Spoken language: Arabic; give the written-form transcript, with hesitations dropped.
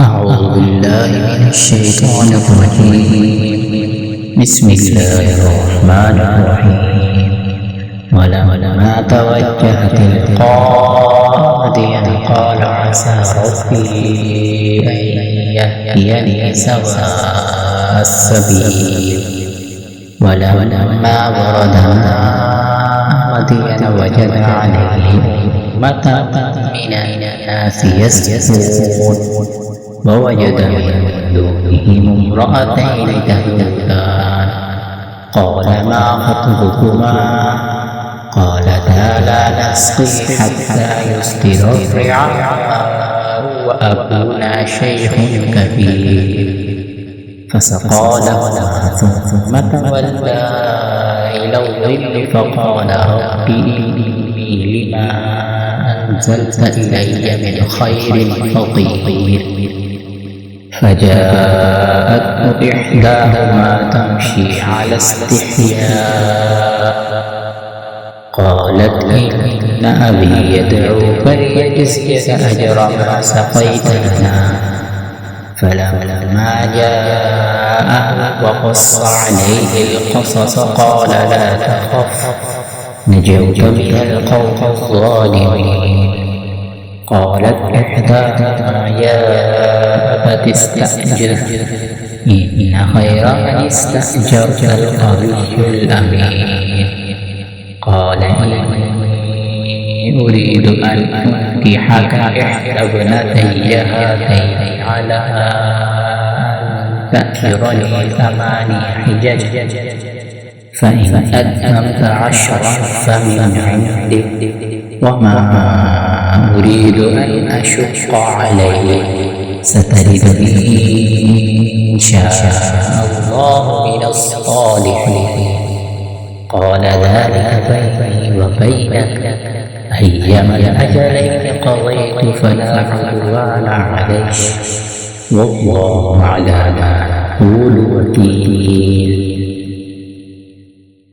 أعوذ بالله من الشيطان الرجيم. بسم الله الرحمن الرحيم. ولما توجه تلقاء مدين قال عسى ربي أن يهديني سواء السبيل. ولما ورد ماء مدين وجد عليه أمة من الناس يسقون ووجد من دونهم امرأتين تذودان قال ما خطبكما قالتا لا نسقي حتى يصدر الرعاء وأبونا شيخ كبير فسقى لهما ثم تولى إلى الظل فقال رب إني لما أنزلت إلي من خير فقير. فجاءته إحداهما تمشي على استحياء قالت إن أبي يدعوك ليجزيك أجر ما سقيت لنا. فلما جاءه وقص عليه القصص قال لا تخف نجوت من القوم الظالمين. قالت إحداهما يا أبت استأجره إن خير من استأجرت القوي الأمين. قال إني أريد أن أنكحك إحدى ابنتي هاتين على أن تأجرني 8 حجج فإن أتممت 10 فمن عندك وما أريد أن أشق عليك ستجدني إن شاء الله من الصالحين. قال ذلك بيني وبينك أيما الأجلين قضيت فلا عدوان علي والله على ما نقول وكيل.